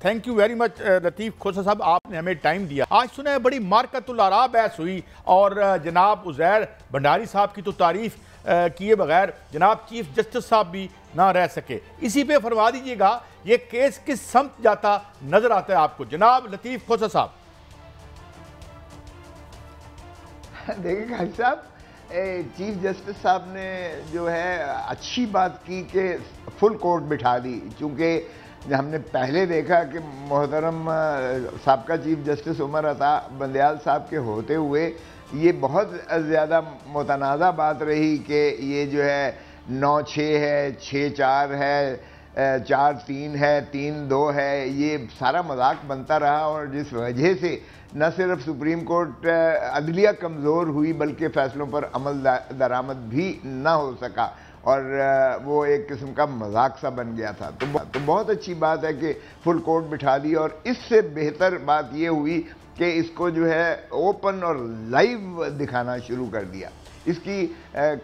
Thank you very much لطیف کھوسا صاحب، آپ نے ہمیں ٹائم دیا. آج سنا ہے بڑی مارکۃ الآراء بحث ہوئی اور جناب عزیر بھنڈاری صاحب کی تو تعریف کیے بغیر جناب چیف جسٹس صاحب بھی نہ رہ سکے. اسی پہ فرما دیجئے گا یہ کیس کس سمت جاتا نظر آتا ہے آپ کو جناب لطیف کھوسا صاحب؟ دیکھیں خالد صاحب، چیف جسٹس صاحب نے جو ہے اچھی بات کی کہ فل کورٹ بٹھا دی، چونکہ ہم نے پہلے دیکھا کہ محترم سابقہ چیف جسٹس عمر عطا بندیال صاحب کے ہوتے ہوئے یہ بہت زیادہ متنازع بات رہی کہ یہ جو ہے 9-6 ہے، 6-4 ہے، 4-3 ہے، 3-2 ہے، یہ سارا مذاق بنتا رہا، اور جس وجہ سے نہ صرف سپریم کورٹ عدلیہ کمزور ہوئی بلکہ فیصلوں پر عمل درآمد بھی نہ ہو سکا، اور وہ ایک قسم کا مذاق سا بن گیا تھا. تو بہت اچھی بات ہے کہ فل کورٹ بٹھا دی، اور اس سے بہتر بات یہ ہوئی کہ اس کو جو ہے اوپن اور لائیو دکھانا شروع کر دیا. اس کی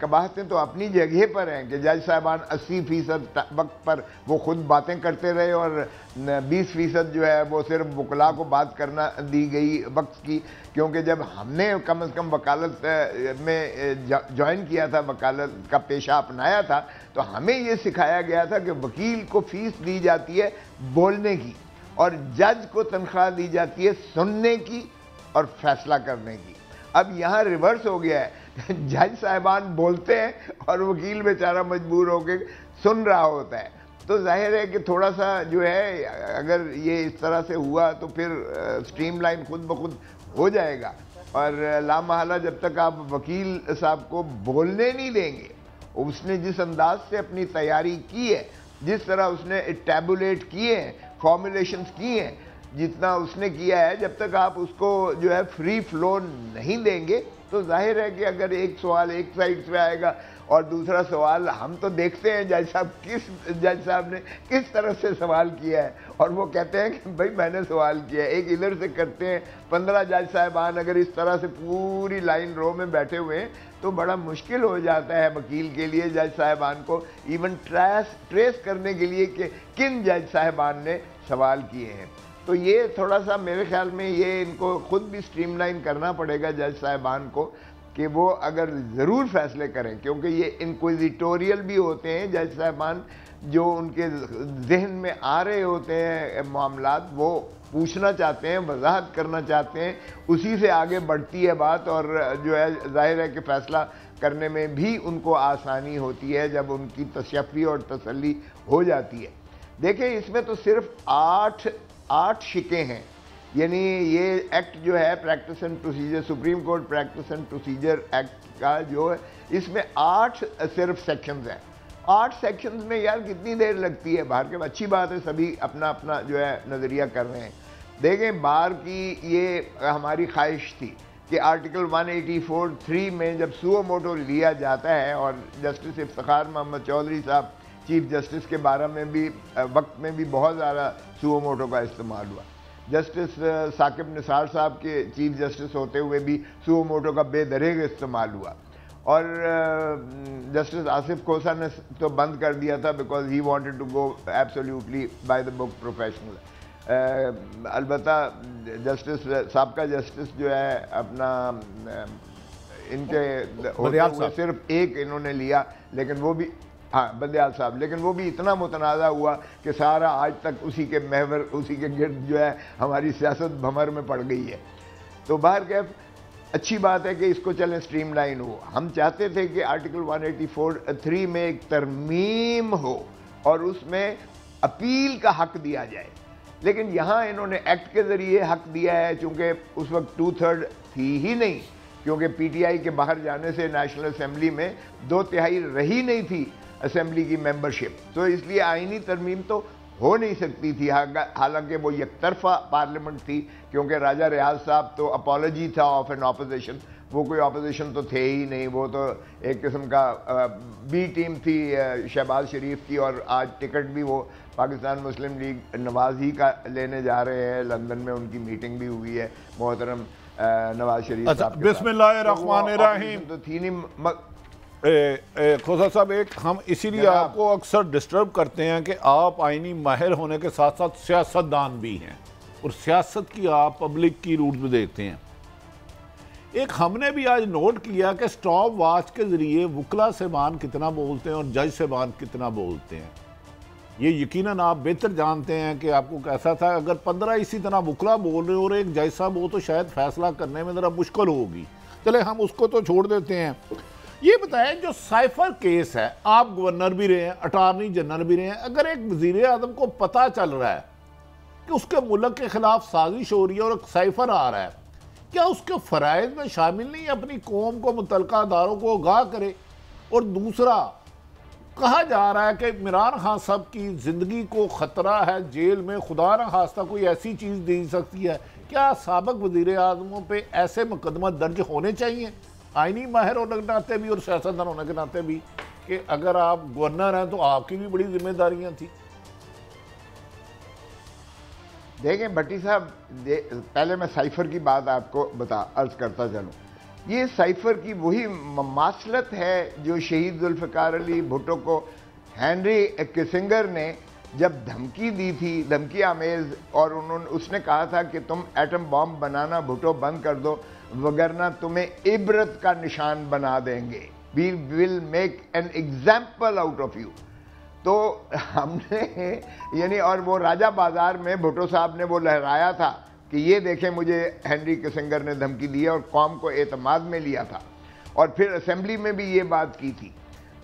قباحتیں تو اپنی جگہ پر ہیں کہ جج صاحبان 80% وقت پر وہ خود باتیں کرتے رہے، اور 20% جو ہے وہ صرف وکلاء کو بات کرنا دی گئی وقت کی. کیونکہ جب ہم نے کم از کم وکالت میں جوائن کیا تھا، وکالت کا پیشہ اپنایا تھا، تو ہمیں یہ سکھایا گیا تھا کہ وکیل کو فیس دی جاتی ہے بولنے کی، اور جج کو تنخواہ دی جاتی ہے سننے کی اور فیصلہ کرنے کی. اب یہاں ریورس ہو گیا ہے، جج صاحبان بولتے ہیں اور وکیل بیچارہ مجبور ہو کے سن رہا ہوتا ہے. تو ظاہر ہے کہ تھوڑا سا جو ہے اگر یہ اس طرح سے ہوا تو پھر سٹریم لائن خود بخود ہو جائے گا، اور لامحالہ جب تک آپ وکیل صاحب کو بولنے نہیں دیں گے، اس نے جس انداز سے اپنی تیاری کی ہے، جس طرح اس نے ٹیبولیٹ کیے ہیں، فارمولیشنز کی ہیں، جتنا اس نے کیا ہے، جب تک آپ اس کو جو ہے فری فلو نہیں دیں گے تو ظاہر ہے کہ اگر ایک سوال ایک سائڈ سے آئے گا اور دوسرا سوال، ہم تو دیکھتے ہیں جج صاحب نے کس طرح سے سوال کیا ہے، اور وہ کہتے ہیں کہ بھائی میں نے سوال کیا ہے. ایک ادھر سے کرتے ہیں 15 جج صاحبان اگر اس طرح سے پوری لائن رو میں بیٹھے ہوئے ہیں تو بڑا مشکل ہو جاتا ہے وکیل کے لیے جج صاحبان کو ایون ٹریس کرنے کے لیے کہ کن جج صاحبان نے سوال کیے ہیں. تو یہ تھوڑا سا میرے خیال میں یہ ان کو خود بھی سٹریم لائن کرنا پڑے گا جج صاحبان کو، کہ وہ اگر ضرور فیصلے کریں، کیونکہ یہ انکویزیٹوریل بھی ہوتے ہیں جج صاحبان، جو ان کے ذہن میں آ رہے ہوتے ہیں معاملات وہ پوچھنا چاہتے ہیں، وضاحت کرنا چاہتے ہیں، اسی سے آگے بڑھتی ہے بات، اور جو ہے ظاہر ہے کہ فیصلہ کرنے میں بھی ان کو آسانی ہوتی ہے جب ان کی تشفی اور تسلی ہو جاتی ہے. دیکھیں اس میں تو صرف 8 شکیں ہیں، یعنی یہ ایکٹ جو ہے practice and procedure, supreme court practice and procedure act کا جو ہے، اس میں 8 صرف سیکشنز ہیں. 8 سیکشنز میں یار کتنی دیر لگتی ہے؟ باہر کے اچھی بات ہے سبھی اپنا اپنا جو ہے نظریہ کر رہے ہیں. دیکھیں بار کی یہ ہماری خواہش تھی کہ آرٹیکل 184(3) میں جب سو موٹو لیا جاتا ہے، اور جسٹس افتخار محمد چودھری صاحب چیف جسٹس کے بارے میں بھی وقت میں بھی بہت زیادہ سو موٹو کا استعمال ہوا. جسٹس ثاقب نثار صاحب کے چیف جسٹس ہوتے ہوئے بھی سو موٹو کا بے دریغ استعمال ہوا، اور جسٹس آصف کھوسا نے تو بند کر دیا تھا because he wanted to go absolutely by the book professional. البتہ جسٹس سابقہ جسٹس جو ہے اپنا ان کے ہوتے ہوئے صرف ایک انہوں نے لیا، لیکن وہ بھی بندیال صاحب، لیکن وہ بھی اتنا متنازع ہوا کہ سارا آج تک اسی کے محور، اسی کے گرد جو ہے ہماری سیاست بھمر میں پڑ گئی ہے. تو بہرکیف اچھی بات ہے کہ اس کو چلیں سٹریم لائن ہو. ہم چاہتے تھے کہ آرٹیکل 184(3) میں ایک ترمیم ہو اور اس میں اپیل کا حق دیا جائے، لیکن یہاں انہوں نے ایکٹ کے ذریعے حق دیا ہے، چونکہ اس وقت 2/3 تھی ہی نہیں، کیونکہ پی ٹی آئی کے باہر جانے سے نیشنل اسمبلی میں 2/3 رہی نہیں تھی اسمبلی کی ممبرشپ، تو اس لیے آئینی ترمیم تو ہو نہیں سکتی تھی، حالانکہ وہ یک طرفہ پارلیمنٹ تھی، کیونکہ راجہ ریاض صاحب تو اپالوجی تھا آف این اپوزیشن، وہ کوئی اپوزیشن تو تھے ہی نہیں، وہ تو ایک قسم کا بی ٹیم تھی شہباز شریف کی، اور آج ٹکٹ بھی وہ پاکستان مسلم لیگ نواز ہی کا لینے جا رہے ہیں. لندن میں ان کی میٹنگ بھی ہوئی ہے محترم نواز شریف صاحب کے ساتھ. بسم اللہ الرحمن الرحیم. تو تھی نہیں خوسا صاحب، ایک ہم اسی لیے آپ کو اکثر ڈسٹرب کرتے ہیں کہ آپ آئینی ماہر ہونے کے ساتھ ساتھ سیاست دان بھی ہیں اور سیاست کی آپ پبلک کی روٹ میں دیکھتے ہیں. ایک ہم نے بھی آج نوٹ کیا کہ سٹاپ واچ کے ذریعے وکلا صاحبان کتنا بولتے ہیں اور جج صاحبان کتنا بولتے ہیں. یہ یقیناً آپ بہتر جانتے ہیں کہ آپ کو کیسا تھا. اگر 15 اسی طرح وکلا بول رہے اور ایک جج صاحب ہو تو شاید فیصلہ کرنے میں ذرا مشکل ہوگی. چلے ہم اس کو تو چھوڑ دیتے ہیں. یہ بتائیں جو سائفر کیس ہے، آپ گورنر بھی رہے ہیں، اٹارنی جنرل بھی رہے ہیں، اگر ایک وزیر اعظم کو پتہ چل رہا ہے کہ اس کے ملک کے خلاف سازش ہو رہی ہے اور ایک سائفر آ رہا ہے، کیا اس کے فرائض میں شامل نہیں اپنی قوم کو متعلقہ اداروں کو آگاہ کرے؟ اور دوسرا، کہا جا رہا ہے کہ عمران خان صاحب کی زندگی کو خطرہ ہے، جیل میں خدا نہ خواستہ کوئی ایسی چیز دے سکتی ہے. کیا سابق وزیر اعظموں پہ ایسے مقدمہ درج ہونے چاہیے آئینی ماہر ہونے کے ناطے بھی اور سیاستدان ہونے کے ناطے بھی، کہ اگر آپ گورنر ہیں تو آپ کی بھی بڑی ذمہ داریاں تھیں؟ دیکھیں بھٹی صاحب، پہلے میں سائفر کی بات آپ کو عرض کرتا چلوں. یہ سائفر کی وہی مماثلت ہے جو شہید ذوالفقار علی بھٹو کو ہینری کسنگر نے جب دھمکی دی تھی، دھمکی آمیز، اور اس نے کہا تھا کہ تم ایٹم بام بنانا بھٹو بند کر دو وگرنہ تمہیں عبرت کا نشان بنا دیں گے. We will make an example out of you. تو ہم نے یعنی، اور وہ راجہ بازار میں بھٹو صاحب نے وہ لہرایا تھا کہ یہ دیکھیں مجھے ہینری کسنگر نے دھمکی دی اور قوم کو اعتماد میں لیا تھا، اور پھر اسمبلی میں بھی یہ بات کی تھی.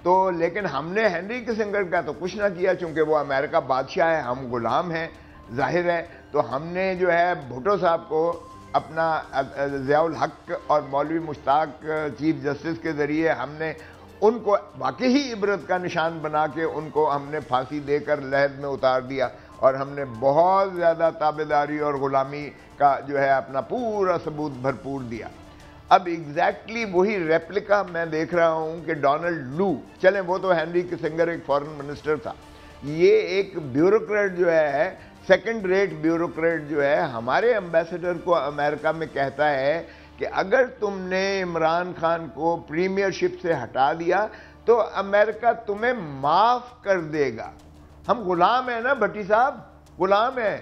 تو لیکن ہم نے ہینری کسنگر کا تو کچھ نہ کیا، چونکہ وہ امریکہ بادشاہ ہے، ہم غلام ہیں، ظاہر ہے. تو ہم نے جو ہے بھٹو صاحب کو اپنا ضیاء الحق اور مولوی مشتاق چیف جسٹس کے ذریعے ہم نے ان کو واقعی عبرت کا نشان بنا کے ان کو ہم نے پھانسی دے کر لحد میں اتار دیا، اور ہم نے بہت زیادہ تابعداری اور غلامی کا جو ہے اپنا پورا ثبوت بھرپور دیا. اب ایگزیکٹلی وہی ریپلیکا میں دیکھ رہا ہوں کہ ڈونلڈ لو، چلیں وہ تو ہینری کسنگر ایک فارن منسٹر تھا، یہ ایک بیوروکریٹ جو ہے، سیکنڈ ریٹ بیوروکریٹ جو ہے، ہمارے امبیسڈر کو امریکہ میں کہتا ہے کہ اگر تم نے عمران خان کو پریمیئر شپ سے ہٹا دیا تو امریکہ تمہیں معاف کر دے گا. ہم غلام ہیں نا بھٹی صاحب، غلام ہیں.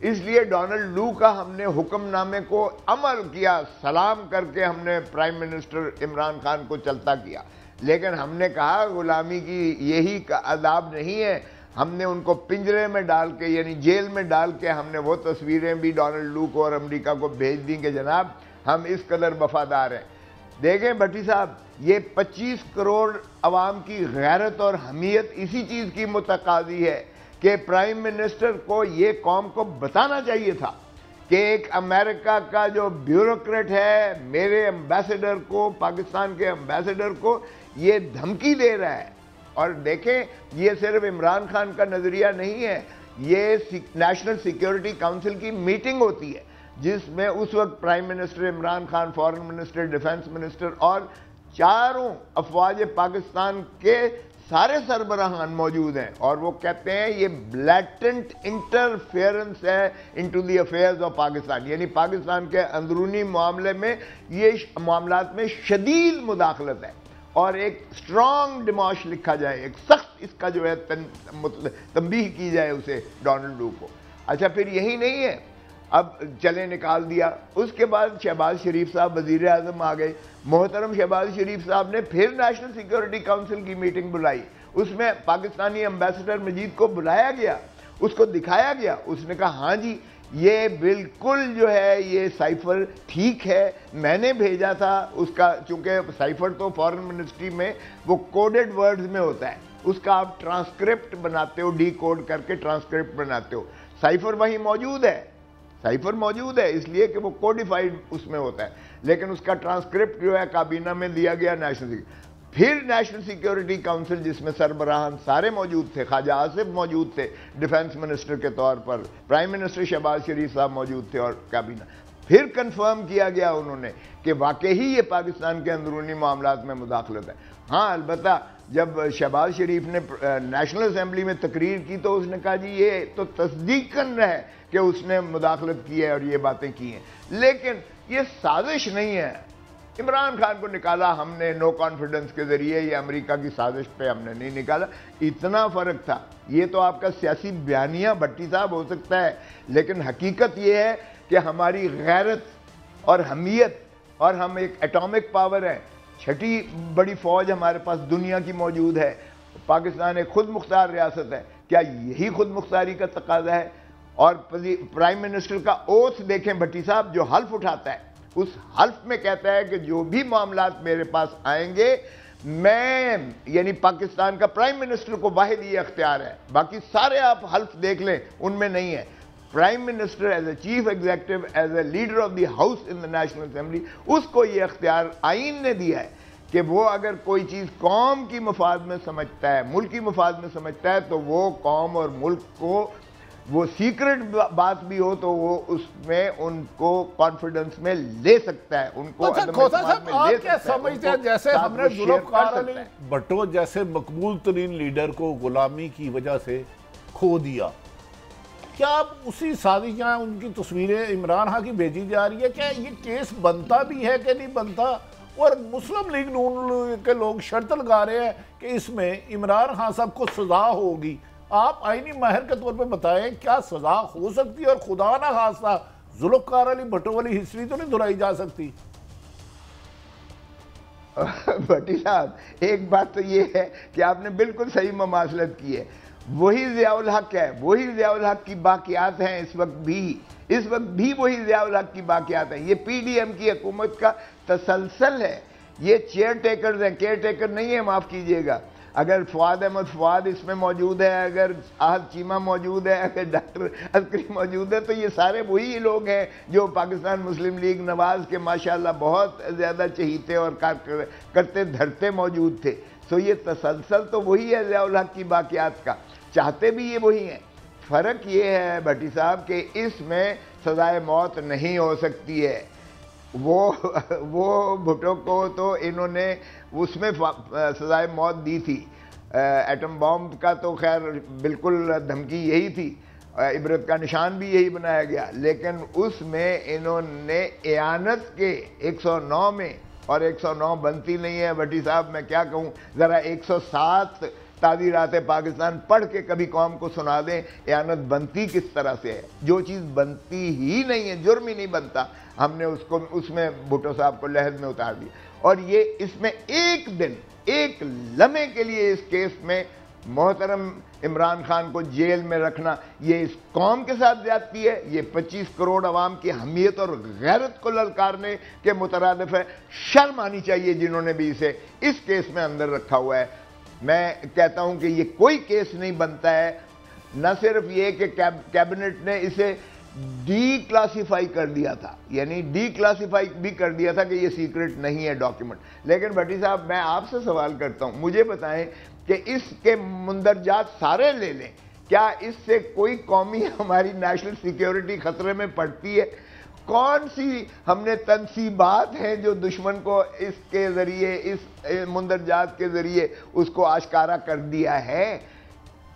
اس لیے ڈونلڈ لو کا ہم نے حکم نامے کو عمل کیا، سلام کر کے ہم نے پرائم منسٹر عمران خان کو چلتا کیا. لیکن ہم نے کہا غلامی کی یہی عذاب نہیں ہے. ہم نے ان کو پنجرے میں ڈال کے، یعنی جیل میں ڈال کے، ہم نے وہ تصویریں بھی ڈونلڈ لو کو اور امریکہ کو بھیج دیں کہ جناب ہم اس قدر وفادار ہیں. دیکھیں بھٹی صاحب، یہ 25 کروڑ عوام کی غیرت اور حمیت اسی چیز کی متقاضی ہے کہ پرائم منسٹر کو یہ قوم کو بتانا چاہیے تھا کہ ایک امریکہ کا جو بیوروکریٹ ہے میرے امبیسڈر کو، پاکستان کے امبیسڈر کو یہ دھمکی دے رہا ہے. اور دیکھیں یہ صرف عمران خان کا نظریہ نہیں ہے، یہ نیشنل سیکیورٹی کاؤنسل کی میٹنگ ہوتی ہے جس میں اس وقت prime minister Imran Khan, foreign minister, defence minister اور چاروں افواج پاکستان کے سارے سربراہان موجود ہیں، اور وہ کہتے ہیں یہ بلیٹنٹ انٹرفیئرنس ہے into the affairs of Pakistan, یعنی پاکستان کے اندرونی معاملے میں یہ معاملات میں شدید مداخلت ہے. اور ایک سٹرانگ ڈیماش لکھا جائے، ایک سخت اس کا جو ہے تنبیہ کی جائے اسے ڈونلڈ لو کو. اچھا پھر یہی نہیں ہے، اب چلے نکال دیا. اس کے بعد شہباز شریف صاحب وزیر اعظم آ گئے. محترم شہباز شریف صاحب نے پھر نیشنل سیکیورٹی کاؤنسل کی میٹنگ بلائی. اس میں پاکستانی امبیسڈر مجید کو بلایا گیا، اس کو دکھایا گیا. اس نے کہا ہاں جی یہ بالکل جو ہے یہ سائفر ٹھیک ہے، میں نے بھیجا تھا. اس کا چونکہ سائفر تو فارن منسٹری میں وہ کوڈڈ ورڈز میں ہوتا ہے، اس کا آپ ٹرانسکرپٹ بناتے ہو، ڈی کوڈ کر کے ٹرانسکرپٹ بناتے ہو. سائفر وہیں موجود ہے، سائفر موجود ہے اس لیے کہ وہ کوڈیفائیڈ اس میں ہوتا ہے، لیکن اس کا ٹرانسکرپٹ جو ہے کابینہ میں دیا گیا نیشنل. پھر نیشنل سیکیورٹی کاؤنسل جس میں سربراہان سارے موجود تھے، خواجہ آصف موجود تھے ڈیفنس منسٹر کے طور پر، پرائم منسٹر شہباز شریف صاحب موجود تھے اور کابینہ. پھر کنفرم کیا گیا انہوں نے کہ واقعی یہ پاکستان کے اندرونی معاملات میں مداخلت ہے. ہاں البتہ جب شہباز شریف نے نیشنل اسمبلی میں تقریر کی تو اس نے کہا جی یہ تو تصدیقاً ہے کہ اس نے مداخلت کی ہے اور یہ باتیں کی ہیں، لیکن یہ سازش نہیں ہے. عمران خان کو نکالا ہم نے نو کانفیڈنس کے ذریعے، یہ امریکہ کی سازش پہ ہم نے نہیں نکالا، اتنا فرق تھا۔ یہ تو آپ کا سیاسی بیانیہ بھٹی صاحب ہو سکتا ہے، لیکن حقیقت یہ ہے کہ ہماری غیرت اور حمیت، اور ہم ایک ایٹامک پاور ہے، چھٹی بڑی فوج ہمارے پاس دنیا کی موجود ہے، پاکستان ایک خود مختار ریاست ہے، کیا یہی خود مختاری کا تقاضا ہے؟ اور پرائم منسٹر کا اوتھ دیکھیں بھٹی صاحب، جو حلف اٹھاتا ہے اس حلف میں کہتا ہے کہ جو بھی معاملات میرے پاس آئیں گے میں، یعنی پاکستان کا پرائم منسٹر کو واحد یہ اختیار ہے، باقی سارے آپ حلف دیکھ لیں ان میں نہیں ہے۔ Prime minister as a chief executive, as a leader of the house in the national assembly, اس کو یہ اختیار آئین نے دیا ہے کہ وہ اگر کوئی چیز قوم کی مفاد میں سمجھتا ہے، ملک کی مفاد میں سمجھتا ہے، تو وہ قوم اور ملک کو، وہ سیکرٹ بات بھی ہو تو وہ اس میں ان کو کانفیڈنس میں لے سکتا ہے، ان کو اچھا کھوسا صاحب، آپ کیا سمجھتے ہیں جیسے ہم نے ذوالفقار علی بھٹو جیسے مقبول ترین لیڈر کو غلامی کی وجہ سے کھو دیا، کیا آپ اسی سازش جہاں ان کی تصویریں عمران خان کی بھیجی جا رہی ہے، کیا یہ کیس بنتا بھی ہے کہ نہیں بنتا؟ اور مسلم لیگ نون کے لوگ شرط لگا رہے ہیں کہ اس میں عمران خان صاحب کو سزا ہوگی، آپ آئینی ماہر کے طور پہ بتائیں کیا سزا ہو سکتی ہے؟ اور خدا نہ خواستہ ذوالفقار علی بھٹو والی ہسٹری تو نہیں دہرائی جا سکتی؟ بھٹی صاحب ایک بات تو یہ ہے کہ آپ نے بالکل صحیح مماثلت کی ہے، وہی ضیاء الحق ہے، وہی ضیاء الحق کی باقیات ہیں اس وقت بھی وہی ضیاء الحق کی باقیات ہیں۔ یہ پی ڈی ایم کی حکومت کا تسلسل ہے، یہ چیئر ٹیکرز ہیں، کیئر ٹیکر نہیں ہے، معاف کیجئے گا۔ اگر فواد احمد فواد اس میں موجود ہے، اگر احد چیمہ موجود ہے، اگر ڈاکٹر عسکری موجود ہے، تو یہ سارے وہی لوگ ہیں جو پاکستان مسلم لیگ نواز کے ماشاءاللہ بہت زیادہ چہیتے اور کرتے دھرتے موجود تھے۔ سو یہ تسلسل تو وہی ہے ضیاء الحق کی باقیات کا، چاہتے بھی یہ وہی ہیں۔ فرق یہ ہے بھٹی صاحب کہ اس میں سزائے موت نہیں ہو سکتی ہے، وہ بھٹو کو تو انہوں نے اس میں سزائے موت دی تھی، ایٹم بام کا تو خیر بالکل دھمکی یہی تھی، عبرت کا نشان بھی یہی بنایا گیا، لیکن اس میں انہوں نے اعانت کے 109 میں، اور 109 بنتی نہیں ہے بھٹی صاحب، میں کیا کہوں، ذرا 107 تعزیرات پاکستان پڑھ کے کبھی قوم کو سنا دیں اعانت بنتی کس طرح سے ہے۔ جو چیز بنتی ہی نہیں ہے، جرم ہی نہیں بنتا، ہم نے اس میں بھٹو صاحب کو لحد میں اتار دیا، اور یہ اس میں ایک دن، ایک لمحے کے لیے اس کیس میں محترم عمران خان کو جیل میں رکھنا، یہ اس قوم کے ساتھ زیادتی ہے، یہ 25 کروڑ عوام کی حمیت اور غیرت کو للکارنے کے مترادف ہے۔ شرم آنی چاہیے جنہوں نے بھی اسے اس کیس میں اندر رکھا ہوا ہے۔ میں کہتا ہوں کہ یہ کوئی کیس نہیں بنتا ہے، نہ صرف یہ کہ کیبنٹ نے اسے ڈی کلاسیفائی کر دیا تھا، یعنی ڈی کلاسیفائی بھی کر دیا تھا کہ یہ سیکرٹ نہیں ہے ڈاکیومنٹ، لیکن بھٹی صاحب میں آپ سے سوال کرتا ہوں، مجھے بتائیں کہ اس کے مندرجات سارے لے لیں، کیا اس سے کوئی قومی ہماری نیشنل سیکیورٹی خطرے میں پڑتی ہے؟ کون سی ہم نے تنصیبات ہیں جو دشمن کو اس کے ذریعے، اس مندرجات کے ذریعے اس کو آشکارا کر دیا ہے؟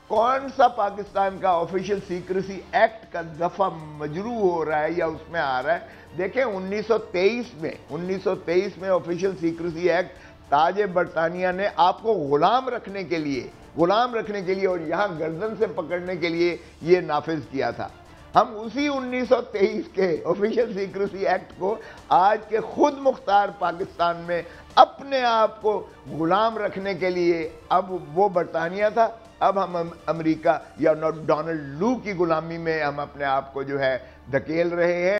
کون سا پاکستان کا آفیشیل سیکریسی ایکٹ کا دفعہ مجروح ہو رہا ہے یا اس میں آ رہا ہے؟ دیکھیں 1923 میں آفیشیل سیکریسی ایکٹ تاج برطانیہ نے آپ کو غلام رکھنے کے لیے اور یہاں گردن سے پکڑنے کے لیے یہ نافذ کیا تھا۔ ہم اسی 1923 کے آفیشیل سیکریسی ایکٹ کو آج کے خود مختار پاکستان میں اپنے آپ کو غلام رکھنے کے لیے، اب وہ برطانیہ تھا، اب ہم امریکہ یا ڈونلڈ لو کی غلامی میں ہم اپنے آپ کو جو ہے دھکیل رہے ہیں۔